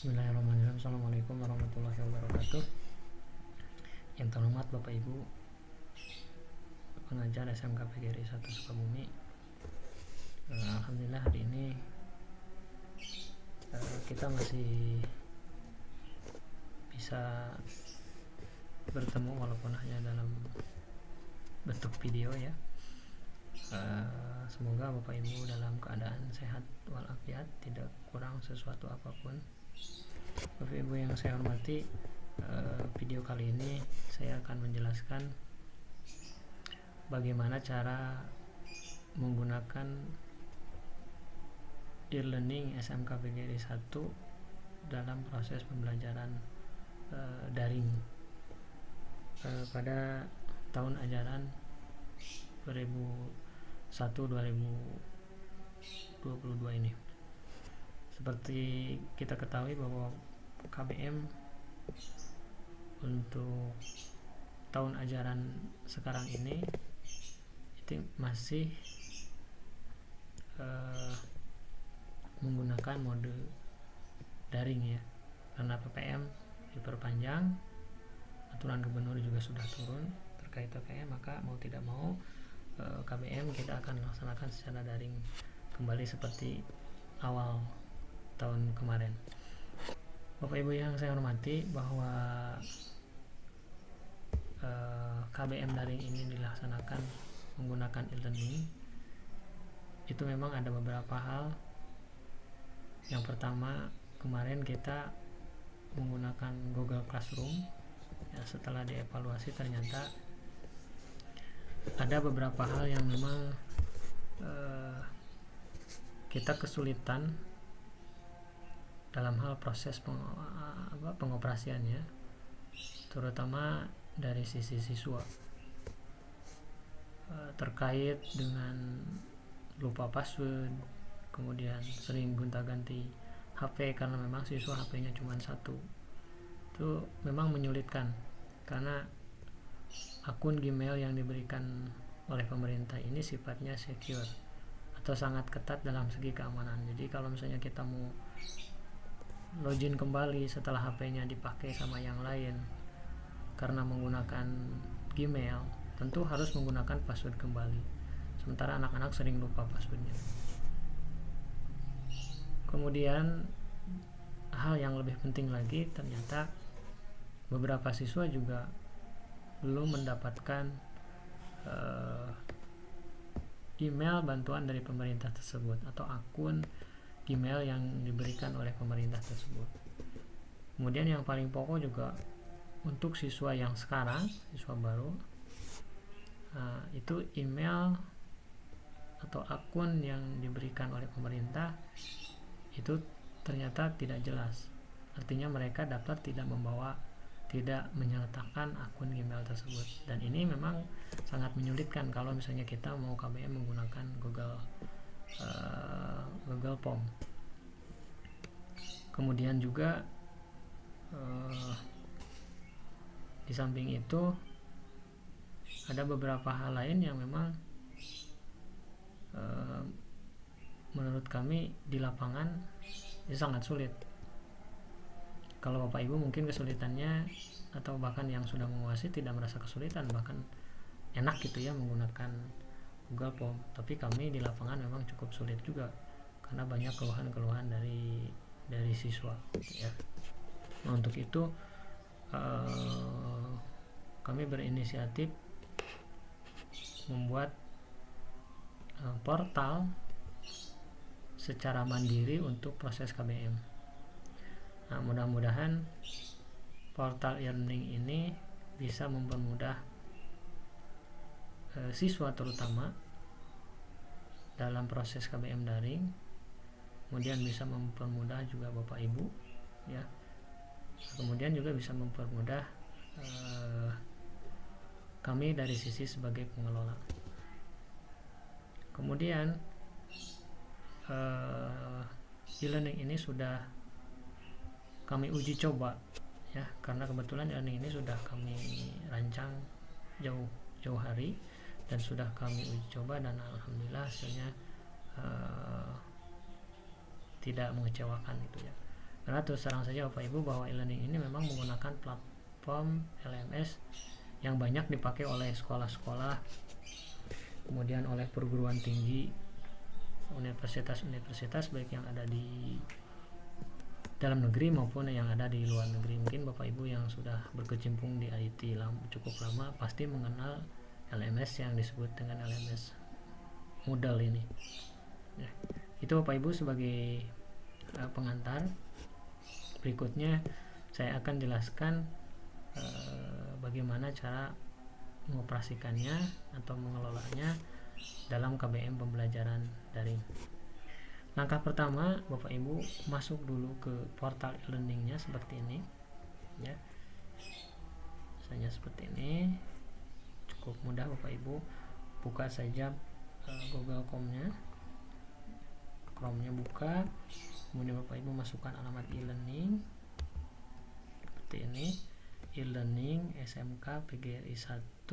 Bismillahirrahmanirrahim. Assalamualaikum warahmatullahi wabarakatuh. Yang terhormat Bapak Ibu pengajar SMK PGRI 1 Sukabumi. Alhamdulillah hari ini kita masih bisa bertemu walaupun hanya dalam bentuk video ya. Semoga Bapak Ibu dalam keadaan sehat walafiat, tidak kurang sesuatu apapun. Bapak Ibu yang saya hormati, video kali ini saya akan menjelaskan bagaimana cara menggunakan e-learning SMK PGRI 1 dalam proses pembelajaran daring pada tahun ajaran 2001-2022 ini. Seperti kita ketahui bahwa KBM untuk tahun ajaran sekarang ini itu masih menggunakan mode daring ya, karena PPM diperpanjang, aturan gubernur juga sudah turun terkait PPM, maka mau tidak mau KBM kita akan laksanakan secara daring kembali seperti awal tahun kemarin. Bapak Ibu yang saya hormati, bahwa KBM daring ini dilaksanakan menggunakan e-learning itu memang ada beberapa hal. Yang pertama, kemarin kita menggunakan Google Classroom ya, setelah dievaluasi ternyata ada beberapa hal yang memang kita kesulitan dalam hal proses pengoperasiannya, terutama dari sisi siswa, terkait dengan lupa password, kemudian sering gonta-ganti HP karena memang siswa HP-nya cuma satu. Itu memang menyulitkan karena akun Gmail yang diberikan oleh pemerintah ini sifatnya secure atau sangat ketat dalam segi keamanan. Jadi kalau misalnya kita mau login kembali setelah HP-nya dipakai sama yang lain karena menggunakan Gmail, tentu harus menggunakan password kembali. Sementara anak-anak sering lupa passwordnya. Kemudian hal yang lebih penting lagi, ternyata beberapa siswa juga belum mendapatkan email bantuan dari pemerintah tersebut atau akun Gmail yang diberikan oleh pemerintah tersebut. Kemudian yang paling pokok juga untuk siswa yang sekarang, siswa baru, itu email atau akun yang diberikan oleh pemerintah itu ternyata tidak jelas. Artinya mereka daftar tidak menyertakan akun Gmail tersebut, dan ini memang sangat menyulitkan kalau misalnya kita mau KBM menggunakan Google Form. Kemudian juga di samping itu ada beberapa hal lain yang memang menurut kami di lapangan itu sangat sulit. Kalau Bapak Ibu mungkin kesulitannya atau bahkan yang sudah menguasai tidak merasa kesulitan, bahkan enak gitu ya menggunakan Google Form. Tapi kami di lapangan memang cukup sulit juga karena banyak keluhan-keluhan dari siswa ya. Nah, untuk itu kami berinisiatif membuat portal secara mandiri untuk proses KBM. Nah, mudah-mudahan portal e-learning ini bisa mempermudah siswa terutama dalam proses KBM daring, kemudian bisa mempermudah juga Bapak Ibu ya, kemudian juga bisa mempermudah kami dari sisi sebagai pengelola. Kemudian e-learning ini sudah kami uji coba ya, karena kebetulan e-learning ini sudah kami rancang jauh hari dan sudah kami uji coba, dan alhamdulillah hasilnya tidak mengecewakan gitu ya. Karena terus terang saja Bapak Ibu bahwa e-learning ini memang menggunakan platform LMS yang banyak dipakai oleh sekolah-sekolah, kemudian oleh perguruan tinggi, universitas-universitas baik yang ada di dalam negeri maupun yang ada di luar negeri. Mungkin Bapak Ibu yang sudah berkecimpung di IT cukup lama pasti mengenal LMS yang disebut dengan LMS Moodle ini. Ya, itu Bapak Ibu sebagai pengantar. Berikutnya saya akan jelaskan bagaimana cara mengoperasikannya atau mengelolanya dalam KBM pembelajaran daring. Langkah pertama, Bapak Ibu masuk dulu ke portal e-learningnya seperti ini, ya. Misalnya seperti ini, cukup mudah Bapak Ibu buka saja Google Chrome-nya buka, kemudian Bapak Ibu masukkan alamat e-learning seperti ini, e-learning SMK PGRI 1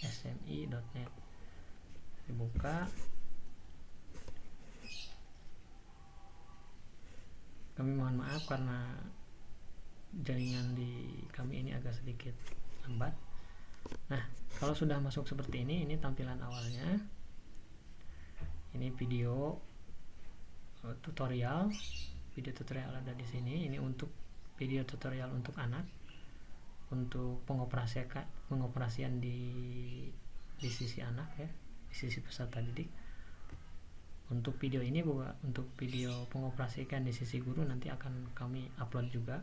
SMI.net. Dibuka. Kami mohon maaf karena jaringan di kami ini agak sedikit lambat. Nah, kalau sudah masuk seperti ini tampilan awalnya. Ini video tutorial ada di sini. Ini untuk video tutorial untuk anak, untuk pengoperasian di sisi anak, ya, di sisi peserta didik. Untuk video ini bukan untuk video pengoperasikan di sisi guru, nanti akan kami upload juga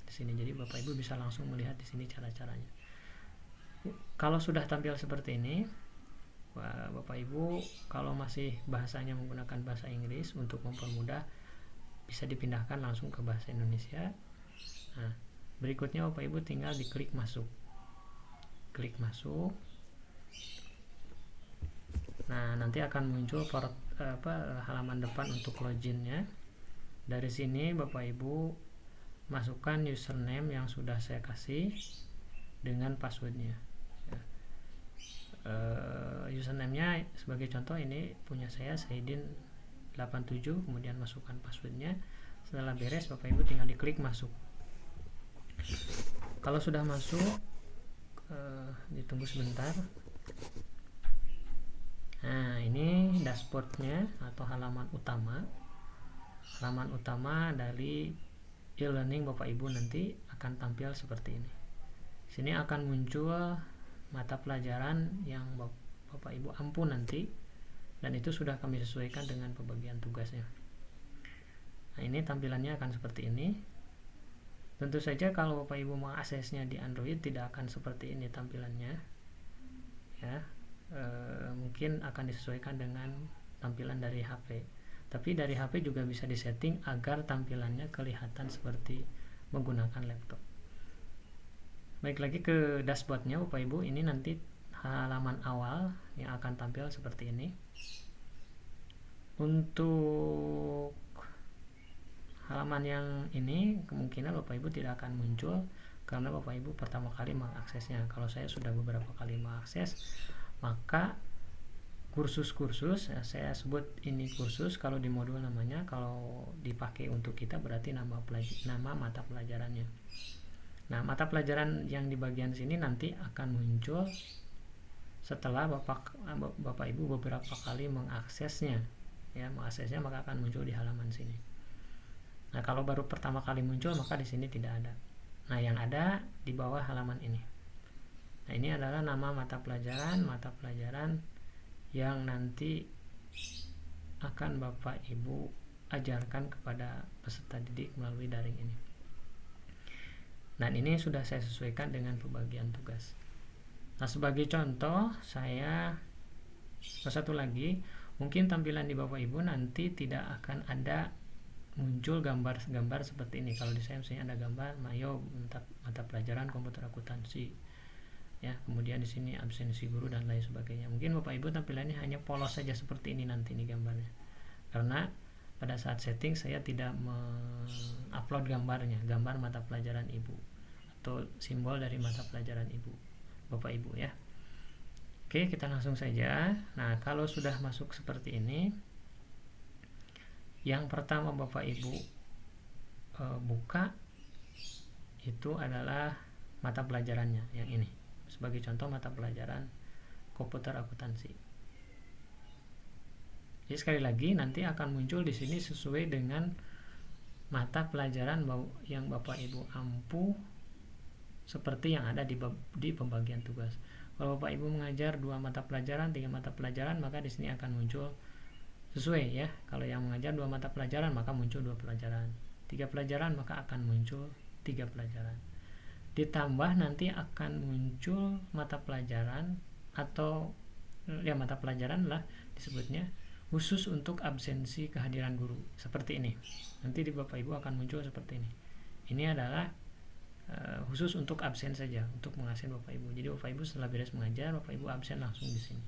di sini. Jadi Bapak Ibu bisa langsung melihat di sini cara-caranya. Kalau sudah tampil seperti ini, Bapak Ibu kalau masih bahasanya menggunakan bahasa Inggris, untuk mempermudah bisa dipindahkan langsung ke bahasa Indonesia. Nah, berikutnya Bapak Ibu tinggal diklik masuk. Klik masuk. Nah, nanti akan muncul halaman depan untuk loginnya. Dari sini Bapak Ibu masukkan username yang sudah saya kasih dengan passwordnya. Username-nya sebagai contoh ini punya saya, Saidin87, kemudian masukkan passwordnya. Setelah beres Bapak Ibu tinggal diklik masuk. Kalau sudah masuk, ditunggu sebentar. Nah, ini dashboardnya atau halaman utama dari e-learning Bapak Ibu nanti akan tampil seperti ini. Sini akan muncul mata pelajaran yang Bapak Ibu ampu nanti, dan itu sudah kami sesuaikan dengan pembagian tugasnya. Nah, ini tampilannya akan seperti ini. Tentu saja kalau Bapak Ibu mengaksesnya di Android tidak akan seperti ini tampilannya, ya. Mungkin akan disesuaikan dengan tampilan dari HP, tapi dari HP juga bisa disetting agar tampilannya kelihatan seperti menggunakan laptop. Baik, lagi ke dashboardnya Bapak Ibu, ini nanti halaman awal yang akan tampil seperti ini. Untuk halaman yang ini kemungkinan Bapak Ibu tidak akan muncul karena Bapak Ibu pertama kali mengaksesnya. Kalau saya sudah beberapa kali mengakses, maka kursus-kursus, ya, saya sebut ini kursus kalau di modul namanya, kalau dipakai untuk kita berarti nama mata pelajarannya. Nah, mata pelajaran yang di bagian sini nanti akan muncul setelah Bapak Ibu beberapa kali mengaksesnya, ya, maka akan muncul di halaman sini. Nah, kalau baru pertama kali muncul maka di sini tidak ada. Nah, yang ada di bawah halaman ini. Nah, ini adalah nama mata pelajaran yang nanti akan Bapak Ibu ajarkan kepada peserta didik melalui daring ini. Dan ini sudah saya sesuaikan dengan pembagian tugas. Nah, sebagai contoh, satu lagi, mungkin tampilan di Bapak Ibu nanti tidak akan ada muncul gambar-gambar seperti ini. Kalau di saya misalnya ada gambar Mayo mata pelajaran komputer akuntansi, ya, kemudian di sini absensi guru dan lain sebagainya. Mungkin Bapak Ibu tampilannya hanya polos saja seperti ini nanti ini gambarnya, karena pada saat setting saya tidak mengupload gambar mata pelajaran Ibu atau simbol dari mata pelajaran Ibu, Bapak Ibu, ya. Oke, kita langsung saja. Nah, kalau sudah masuk seperti ini, yang pertama Bapak Ibu buka itu adalah mata pelajarannya yang ini. Sebagai contoh mata pelajaran komputer akuntansi. Jadi sekali lagi nanti akan muncul di sini sesuai dengan mata pelajaran yang Bapak Ibu ampu seperti yang ada di pembagian tugas. Kalau Bapak Ibu mengajar 2 mata pelajaran, 3 mata pelajaran, maka di sini akan muncul sesuai ya. Kalau yang mengajar 2 mata pelajaran, maka muncul 2 pelajaran. 3 pelajaran, maka akan muncul 3 pelajaran. Ditambah nanti akan muncul mata pelajaran atau ya mata pelajaran lah disebutnya khusus untuk absensi kehadiran guru. Seperti ini. Nanti di Bapak Ibu akan muncul seperti ini. Ini adalah khusus untuk absen saja, untuk mengasen Bapak Ibu. Jadi Bapak Ibu setelah beres mengajar, Bapak Ibu absen langsung di sini.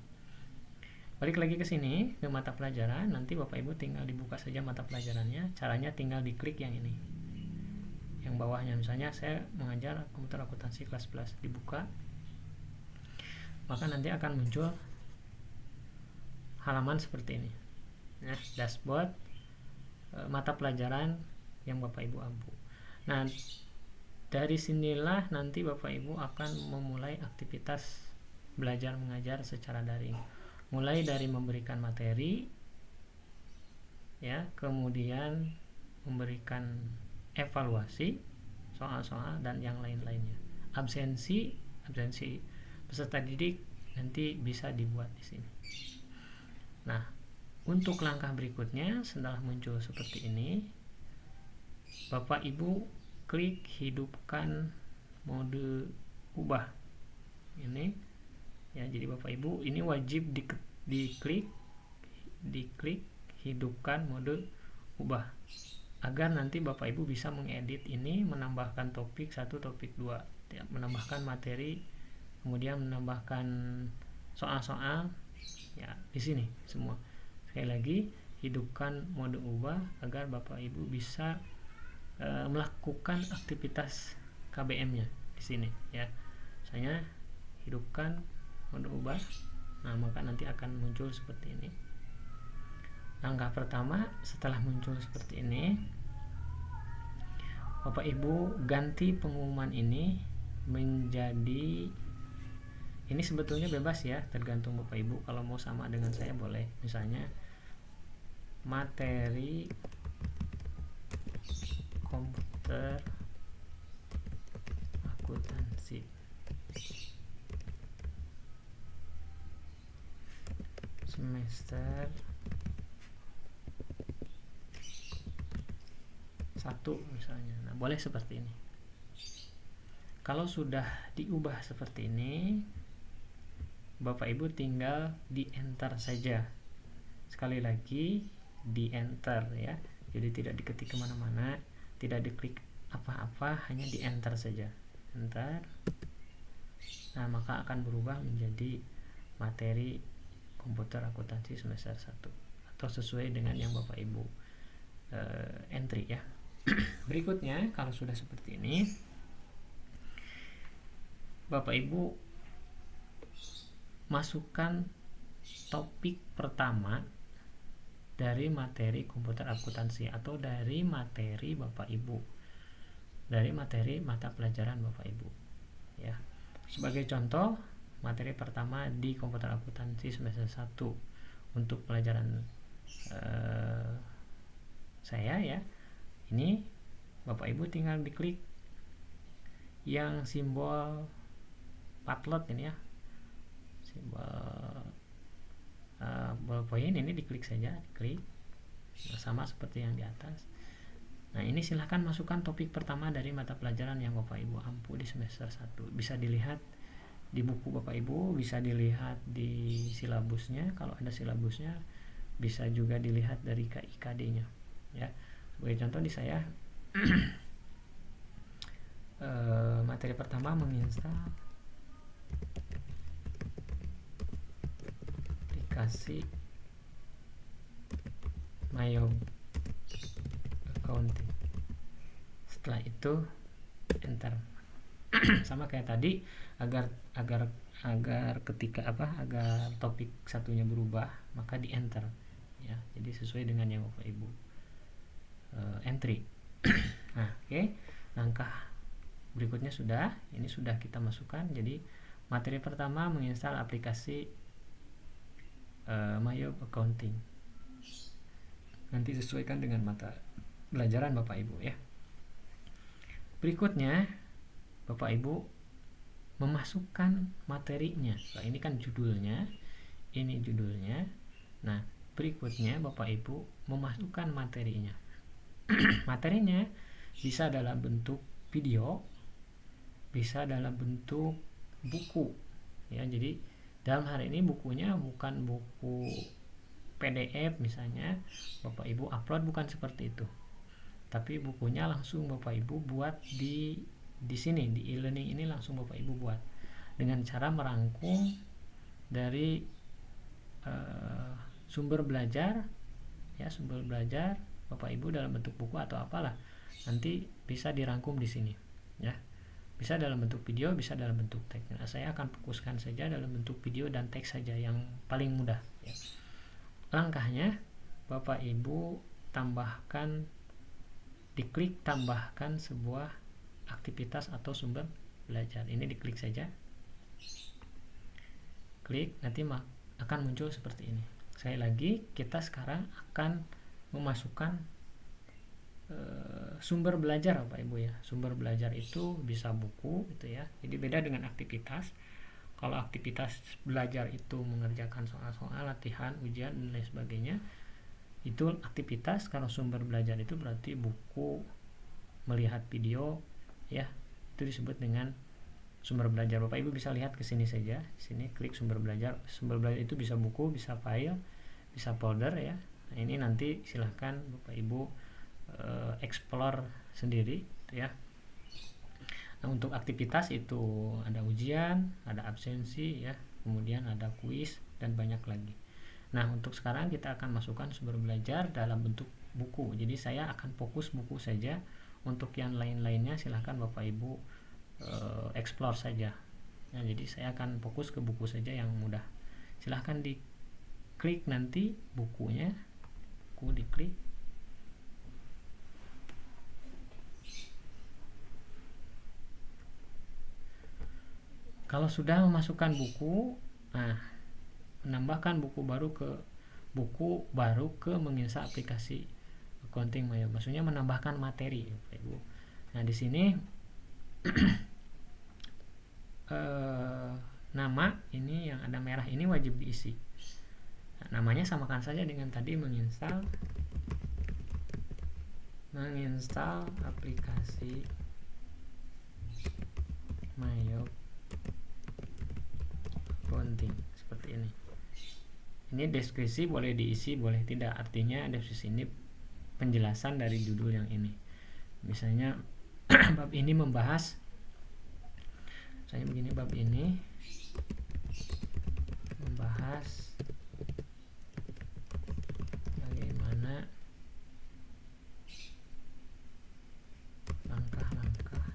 Balik lagi ke sini ke mata pelajaran, nanti Bapak Ibu tinggal dibuka saja mata pelajarannya. Caranya tinggal diklik yang ini, yang bawahnya. Misalnya saya mengajar komputer akuntansi kelas 11, dibuka, maka nanti akan muncul halaman seperti ini. Nah, dashboard mata pelajaran yang Bapak Ibu ampu. Nah, dari sinilah nanti Bapak Ibu akan memulai aktivitas belajar mengajar secara daring. Mulai dari memberikan materi ya, kemudian memberikan evaluasi soal-soal dan yang lain-lainnya. Absensi peserta didik nanti bisa dibuat di sini. Nah, untuk langkah berikutnya setelah muncul seperti ini, Bapak Ibu klik hidupkan mode ubah ini ya. Jadi Bapak Ibu ini wajib diklik hidupkan mode ubah agar nanti Bapak Ibu bisa mengedit ini, menambahkan topik 1, topik 2 ya, menambahkan materi, kemudian menambahkan soal-soal ya di sini semua. Sekali lagi hidupkan mode ubah agar Bapak Ibu bisa melakukan aktivitas KBM-nya di sini ya. Saya hidupkan mode ubah. Nah, maka nanti akan muncul seperti ini. Langkah pertama setelah muncul seperti ini, Bapak Ibu ganti pengumuman ini menjadi, ini sebetulnya bebas ya, tergantung Bapak Ibu. Kalau mau sama dengan saya boleh. Misalnya materi komputer akuntansi semester 1 misalnya. Nah, boleh seperti ini. Kalau sudah diubah seperti ini, Bapak Ibu tinggal di enter saja. Sekali lagi di enter ya. Jadi tidak diketik kemana-mana, tidak diklik apa-apa, hanya di enter saja. Enter. Nah, maka akan berubah menjadi materi komputer akuntansi semester 1 atau sesuai dengan yang Bapak Ibu entry ya. Berikutnya, kalau sudah seperti ini, Bapak Ibu masukkan topik pertama dari materi komputer akuntansi atau dari materi Bapak Ibu, dari materi mata pelajaran Bapak Ibu ya. Sebagai contoh, materi pertama di komputer akuntansi semester 1 untuk pelajaran saya ya, ini Bapak Ibu tinggal diklik yang simbol Padlet ini ya, simbol ballpoint ini diklik saja, diklik sama seperti yang di atas. Nah, ini silahkan masukkan topik pertama dari mata pelajaran yang Bapak Ibu ampu di semester 1. Bisa dilihat di buku Bapak Ibu, bisa dilihat di silabusnya kalau ada silabusnya, bisa juga dilihat dari KIKD-nya ya. Sebagai contoh di saya materi pertama menginstal aplikasi Mayog Accounting. Setelah itu enter. Sama kayak tadi, agar ketika agar topik satunya berubah, maka di enter ya. Jadi sesuai dengan yang Bapak Ibu entry. Nah, oke. Langkah berikutnya ini sudah kita masukkan. Jadi materi pertama menginstal aplikasi Mayob Accounting. Nanti sesuaikan dengan mata pelajaran Bapak Ibu ya. Berikutnya Bapak Ibu memasukkan materinya. Nah, ini kan judulnya, ini judulnya. Nah, berikutnya Bapak Ibu memasukkan materinya. Materinya bisa dalam bentuk video, bisa dalam bentuk buku ya. Jadi dalam hari ini bukunya bukan buku PDF misalnya, Bapak Ibu upload, bukan seperti itu. Tapi bukunya langsung Bapak Ibu buat di sini, di e-learning ini langsung Bapak Ibu buat dengan cara merangkum dari sumber belajar ya, sumber belajar Bapak Ibu dalam bentuk buku atau apalah, nanti bisa dirangkum di sini ya. Bisa dalam bentuk video, bisa dalam bentuk teks. Nah, saya akan fokuskan saja dalam bentuk video dan teks saja yang paling mudah ya. Langkahnya Bapak Ibu tambahkan, diklik tambahkan sebuah aktivitas atau sumber belajar. Ini diklik saja. Klik, nanti akan muncul seperti ini. Sekali lagi, kita sekarang akan memasukkan sumber belajar Bapak Ibu ya. Sumber belajar itu bisa buku gitu ya. Jadi beda dengan aktivitas. Kalau aktivitas belajar itu mengerjakan soal-soal, latihan, ujian dan lain sebagainya, itu aktivitas. Kalau sumber belajar itu berarti buku, melihat video ya. Itu disebut dengan sumber belajar. Bapak Ibu bisa lihat ke sini saja. Sini klik sumber belajar. Sumber belajar itu bisa buku, bisa file, bisa folder ya. Nah, ini nanti silahkan Bapak Ibu explore sendiri ya. Nah, untuk aktivitas itu ada ujian, ada absensi ya, kemudian ada kuis dan banyak lagi. Nah, untuk sekarang kita akan masukkan sumber belajar dalam bentuk buku. Jadi saya akan fokus buku saja. Untuk yang lain-lainnya silahkan Bapak Ibu explore saja. Nah, jadi saya akan fokus ke buku saja yang mudah. Silahkan diklik nanti bukunya, buku diklik. Kalau sudah memasukkan buku, nah menambahkan buku baru ke menginstal aplikasi Accounting Mayob. Maksudnya menambahkan materi, Ibu. Nah, di sini nama ini yang ada merah ini wajib diisi. Nah, namanya samakan saja dengan tadi, menginstal aplikasi Mayob Accounting seperti ini. Ini deskripsi boleh diisi, boleh tidak. Artinya deskripsi ini penjelasan dari judul yang ini. Misalnya bab ini membahas, misalnya begini, bab ini membahas bagaimana langkah-langkah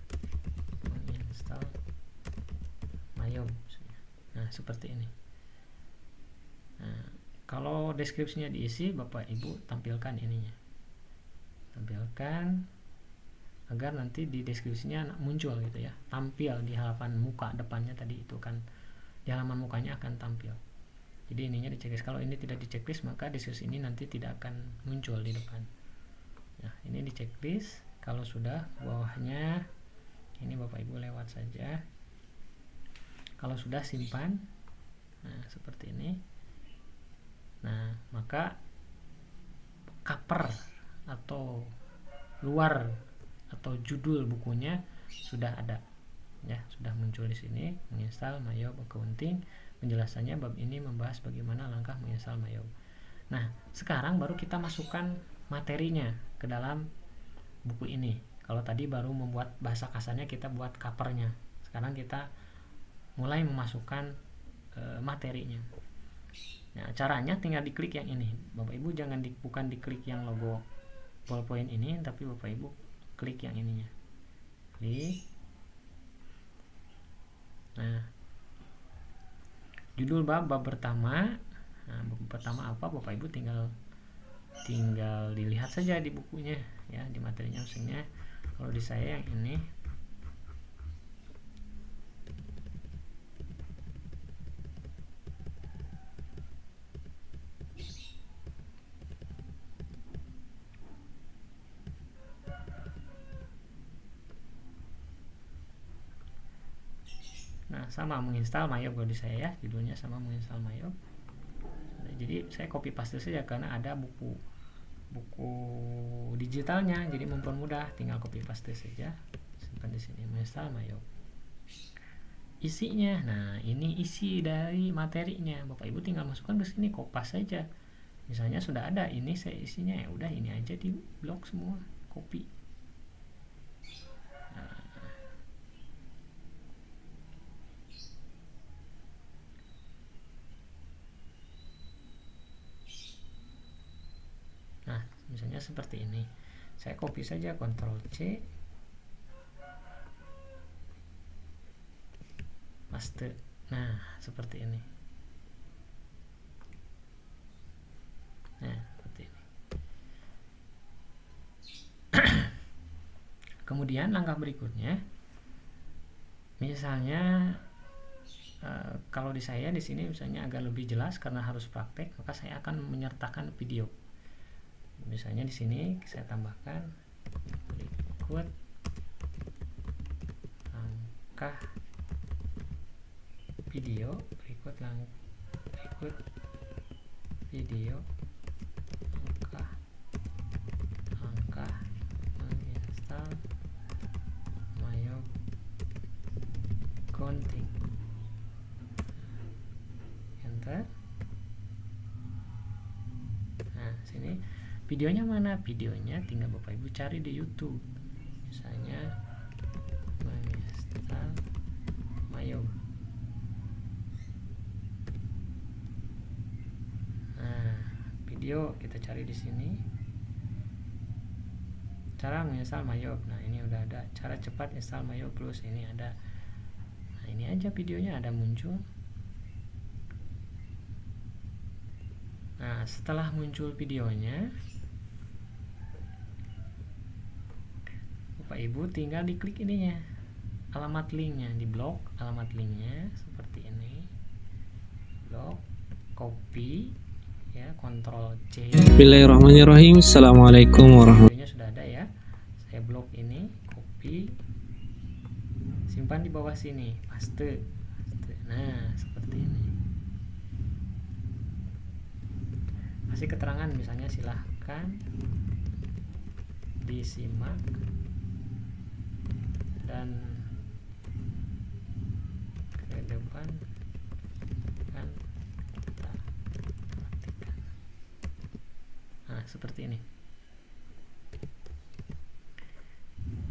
menginstal Mayob. Nah, seperti ini. Nah, kalau deskripsinya diisi, Bapak Ibu tampilkan ininya. Tampilkan agar nanti di deskripsinya muncul gitu ya. Tampil di halaman muka depannya tadi itu kan. Di halaman mukanya akan tampil. Jadi ininya di checklist. Kalau ini tidak di checklist, maka deskripsi ini nanti tidak akan muncul di depan. Nah, ini di checklist. Kalau sudah, bawahnya ini Bapak Ibu lewat saja. Kalau sudah, simpan. Nah, seperti ini. Nah, maka cover atau luar atau judul bukunya sudah ada ya, sudah muncul di sini, menginstal Mayob Accounting. Penjelasannya bab ini membahas bagaimana langkah menginstal Mayob. Nah, sekarang baru kita masukkan materinya ke dalam buku ini. Kalau tadi baru membuat bahasa kasarnya, kita buat covernya. Sekarang kita mulai memasukkan materinya. Nah, caranya tinggal diklik yang ini. Bapak Ibu bukan diklik yang logo ballpoint ini, tapi Bapak Ibu klik yang ininya. Klik. Nah, judul bab pertama. Nah, bab pertama apa? Bapak Ibu tinggal tinggal dilihat saja di bukunya ya, di materinya. Maksudnya kalau di saya yang ini sama menginstal Mayob. Kalau di saya ya judulnya sama menginstal Mayob. Jadi saya copy paste saja karena ada buku digitalnya, jadi mempermudah, tinggal copy paste saja, simpan di sini, menginstal Mayob. Isinya, nah ini isi dari materinya, Bapak Ibu tinggal masukkan ke sini, kopas saja. Misalnya sudah ada ini saya isinya, ya udah ini aja di blok semua, copy. Nah, misalnya seperti ini. Saya copy saja, Ctrl C, paste. Nah, seperti ini. Nah, seperti ini. Kemudian langkah berikutnya, misalnya kalau di saya di sini misalnya agak lebih jelas karena harus praktek, maka saya akan menyertakan video. Misalnya di sini saya tambahkan berikut langkah video, berikut video langkah menginstal Mayob Gonting. Enter. Nah, sini videonya mana? Videonya tinggal Bapak Ibu cari di YouTube. Misalnya menginstal Mayob. Nah, video kita cari di sini. Cara menginstal Mayob. Nah, ini udah ada. Cara cepat install Mayob Plus, ini ada. Nah, ini aja videonya ada muncul. Nah, setelah muncul videonya, Bapak Ibu tinggal diklik ininya, alamat linknya, di blok alamat linknya seperti ini, blok, copy ya, Ctrl C. Bismillahirrahmanirrahim. Assalamualaikum warahmatullahi wabarakatuh. Sudah ada ya, saya blok ini, copy, simpan di bawah sini, paste. Nah, seperti ini. Kasih keterangan misalnya silahkan disimak dan ke depan kan kita praktikkan. Nah, seperti ini.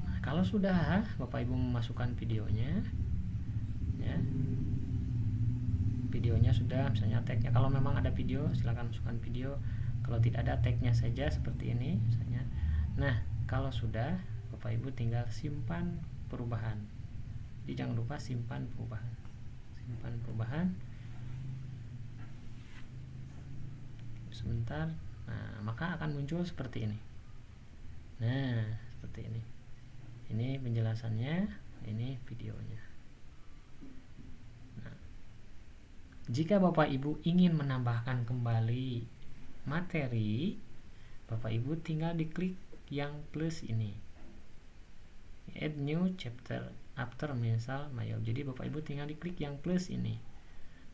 Nah, kalau sudah Bapak Ibu memasukkan videonya ya, videonya sudah, misalnya tagnya, kalau memang ada video silahkan masukkan video, kalau tidak ada tagnya saja seperti ini misalnya. Nah, kalau sudah Bapak Ibu tinggal simpan perubahan. Jadi jangan lupa simpan perubahan. Simpan perubahan. Sebentar. Nah, maka akan muncul seperti ini. Nah, seperti ini. Ini penjelasannya, ini videonya. Nah, jika Bapak Ibu ingin menambahkan kembali materi, Bapak Ibu tinggal diklik yang plus ini, add new chapter after menginstal Mayob. Jadi Bapak Ibu tinggal diklik yang plus ini,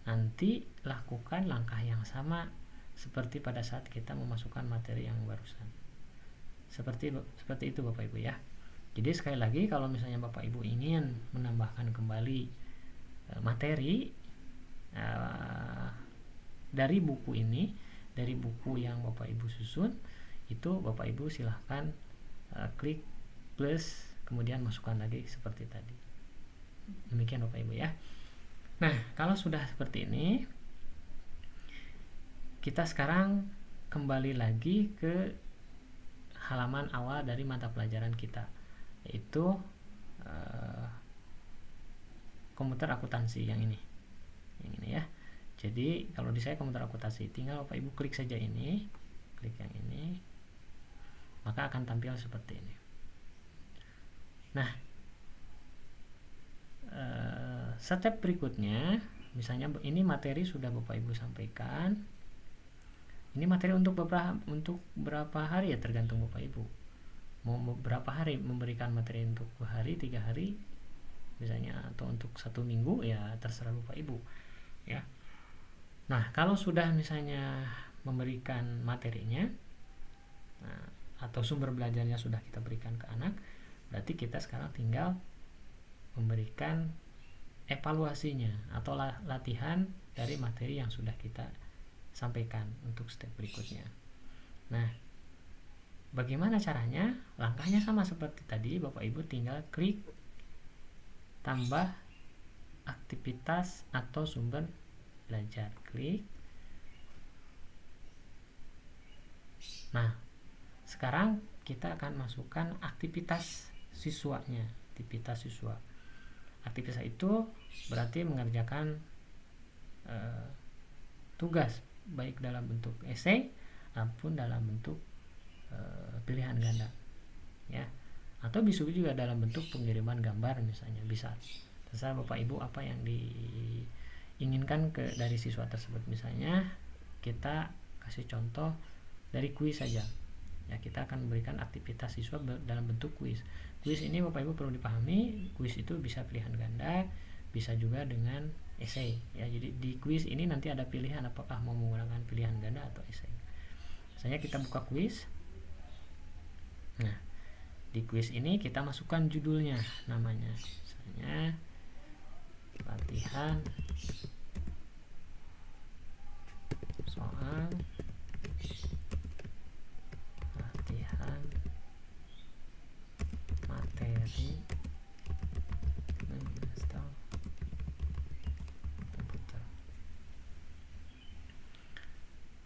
nanti lakukan langkah yang sama seperti pada saat kita memasukkan materi yang barusan. Seperti itu Bapak Ibu ya. Jadi sekali lagi, kalau misalnya Bapak Ibu ingin menambahkan kembali materi dari buku ini, dari buku yang Bapak Ibu susun, itu Bapak Ibu silahkan klik plus, kemudian masukkan lagi seperti tadi. Demikian Bapak Ibu ya. Nah, kalau sudah seperti ini, kita sekarang kembali lagi ke halaman awal dari mata pelajaran kita, yaitu komputer akuntansi yang ini ya. Jadi kalau di saya komputer akuntansi, tinggal Bapak Ibu klik saja ini. klik yang ini, maka akan tampil seperti ini. Nah, step berikutnya, misalnya ini materi sudah Bapak Ibu sampaikan. Ini materi untuk berapa hari ya, tergantung Bapak Ibu. Mau berapa hari memberikan materi, untuk 2 hari, 3 hari misalnya, atau untuk 1 minggu, ya terserah Bapak Ibu ya. Nah, kalau sudah misalnya memberikan materinya, atau sumber belajarnya sudah kita berikan ke anak, berarti kita sekarang tinggal memberikan evaluasinya atau latihan dari materi yang sudah kita sampaikan untuk step berikutnya. Nah, bagaimana caranya? Langkahnya sama seperti tadi, Bapak Ibu tinggal klik tambah aktivitas atau sumber belajar, klik. Nah, sekarang kita akan masukkan aktivitas siswanya, aktivitas siswa. Aktivitas itu berarti mengerjakan tugas, baik dalam bentuk esai maupun dalam bentuk pilihan ganda ya, atau bisa juga dalam bentuk pengiriman gambar misalnya, bisa. Terserah Bapak Ibu apa yang diinginkan dari siswa tersebut. Misalnya kita kasih contoh dari kuis saja ya, kita akan memberikan aktivitas siswa dalam bentuk kuis. Kuis ini Bapak Ibu perlu dipahami, kuis itu bisa pilihan ganda, bisa juga dengan esai ya. Jadi di kuis ini nanti ada pilihan apakah mau menggunakan pilihan ganda atau esai. Misalnya kita buka kuis. Nah, di kuis ini kita masukkan judulnya, namanya misalnya latihan soal, latihan materi menginstal komputer.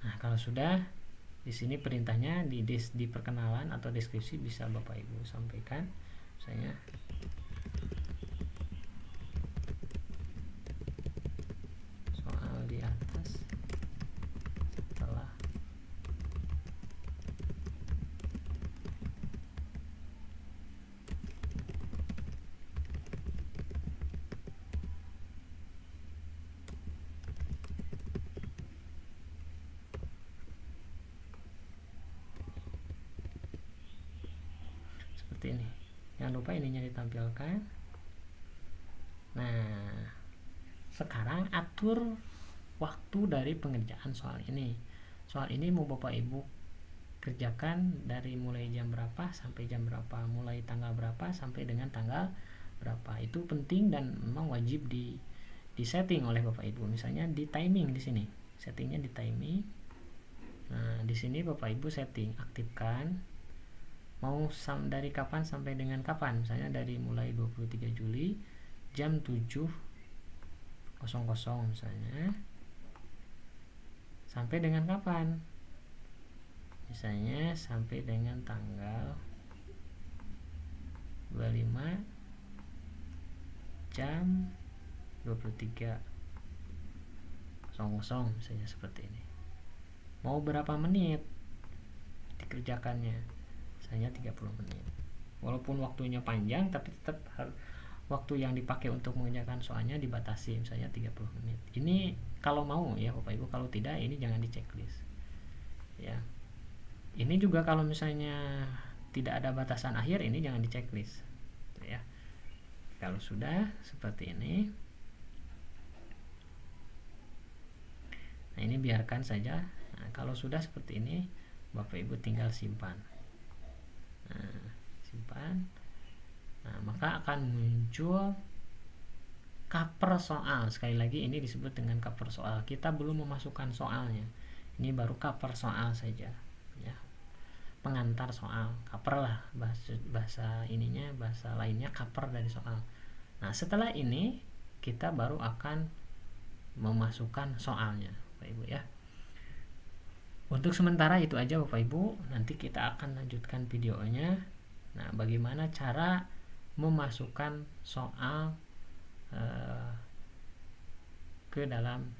Nah, kalau sudah, di sini perintahnya di perkenalan atau deskripsi bisa Bapak Ibu sampaikan, misalnya soal di atas setelah ini. Jangan lupa ininya ditampilkan. Nah, sekarang atur waktu dari pengerjaan soal ini. Soal ini mau Bapak Ibu kerjakan dari mulai jam berapa sampai jam berapa, mulai tanggal berapa sampai dengan tanggal berapa. Itu penting dan memang wajib di setting oleh Bapak Ibu. Misalnya di timing, di sini settingnya di timing. Nah, di sini Bapak Ibu setting, aktifkan mau dari kapan sampai dengan kapan. Misalnya dari mulai 23 Juli jam 7.00 misalnya sampai dengan kapan, misalnya sampai dengan tanggal 25 jam 23.00 misalnya, seperti ini. Mau berapa menit dikerjakannya, misalnya 30 menit. Walaupun waktunya panjang, tapi tetap waktu yang dipakai untuk mengerjakan soalnya dibatasi, misalnya 30 menit. Ini kalau mau ya Bapak Ibu, kalau tidak ini jangan di checklist ya. Ini juga kalau misalnya tidak ada batasan akhir, ini jangan di checklist ya. Kalau sudah seperti ini, nah ini biarkan saja. Nah, kalau sudah seperti ini, Bapak Ibu tinggal simpan. Nah, simpan. Nah, maka akan muncul cover soal. Sekali lagi ini disebut dengan cover soal. Kita belum memasukkan soalnya. Ini baru cover soal saja ya. Pengantar soal, cover lah bahasa ininya, bahasa lainnya cover dari soal. Nah, setelah ini kita baru akan memasukkan soalnya, Bapak Ibu ya. Untuk sementara itu aja Bapak Ibu, nanti kita akan lanjutkan videonya. Nah, bagaimana cara memasukkan soal ke dalam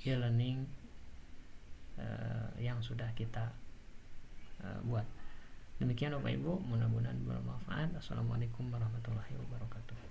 e-learning yang sudah kita buat. Demikian Bapak Ibu, mudah-mudahan bermanfaat. Assalamualaikum warahmatullahi wabarakatuh.